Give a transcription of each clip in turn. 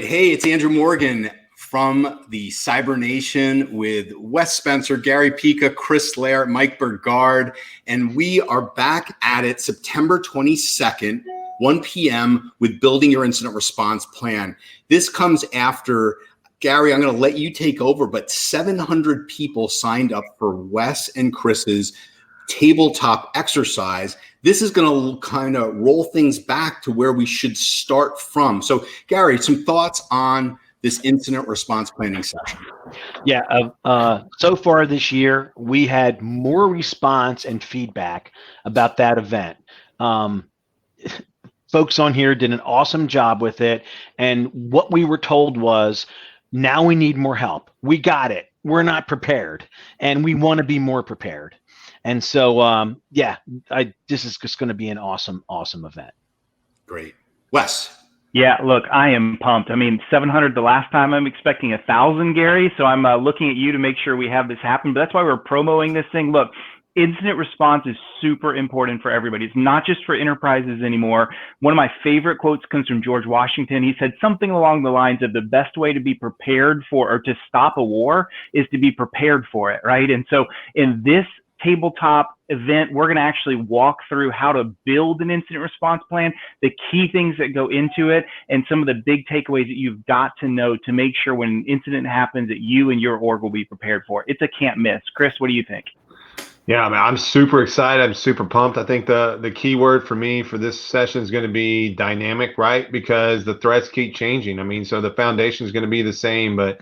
Hey, it's Andrew Morgan from the Cyber Nation with Wes Spencer, Gary Pica, Chris Loehr, Mike Burgard, and we are back at it September 22nd, 1 p.m. with Building Your Incident Response Plan. This comes after, Gary, I'm going to let you take over, but 700 people signed up for Wes and Chris's tabletop exercise. This is going to kind of roll things back to where we should start from. So, Gary, some thoughts on this incident response planning session? Yeah, so far this year, we had more response and feedback about that event. Folks on here did an awesome job with it. And what we were told was, now we need more help. We got it. We're not prepared. And we want to be more prepared. And so, this is just going to be an awesome event. Great. Wes. Yeah, look, I am pumped. I mean, 700 the last time. I'm expecting 1,000, Gary. So I'm looking at you to make sure we have this happen. But that's why we're promoting this thing. Look, incident response is super important for everybody. It's not just for enterprises anymore. One of my favorite quotes comes from George Washington. He said something along the lines of the best way to be prepared for or to stop a war is to be prepared for it, right? And so in this tabletop event, we're going to actually walk through how to build an incident response plan, the key things that go into it, and some of the big takeaways that you've got to know to make sure when an incident happens that you and your org will be prepared for. It's a can't miss. Chris, what do you think? Yeah, I mean, I'm super excited. I'm super pumped. I think the key word for me for this session is going to be dynamic, right? Because the threats keep changing. I mean, so the foundation is going to be the same, but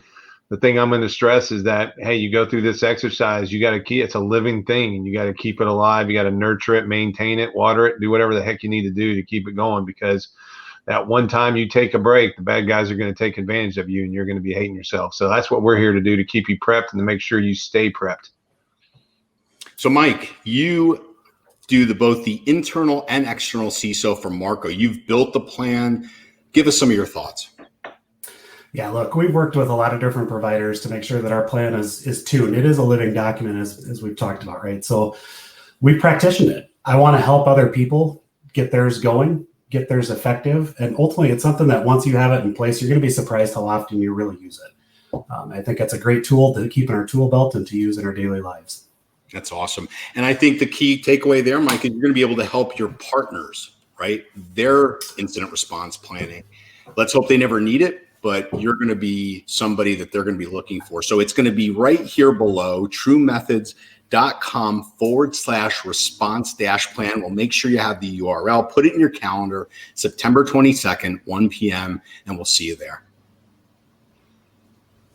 the thing I'm going to stress is that, hey, you go through this exercise, you got to keep, it's a living thing, and you got to keep it alive. You got to nurture it, maintain it, water it, do whatever the heck you need to do to keep it going, because that one time you take a break, the bad guys are going to take advantage of you and you're going to be hating yourself. So that's what we're here to do, to keep you prepped and to make sure you stay prepped. So Mike, you do both the internal and external CISO for Marco. You've built the plan. Give us some of your thoughts. Yeah, look, we've worked with a lot of different providers to make sure that our plan is tuned. It is a living document, as we've talked about, right? So we practitioned it. I want to help other people get theirs going, get theirs effective. And ultimately, it's something that once you have it in place, you're going to be surprised how often you really use it. I think it's a great tool to keep in our tool belt and to use in our daily lives. That's awesome. And I think the key takeaway there, Mike, is you're going to be able to help your partners, right? Their incident response planning. Let's hope they never need it, but you're going to be somebody that they're going to be looking for. So it's going to be right here below, TruMethods.com/response-plan. We'll make sure you have the URL. Put it in your calendar, September 22nd, 1 p.m., and we'll see you there.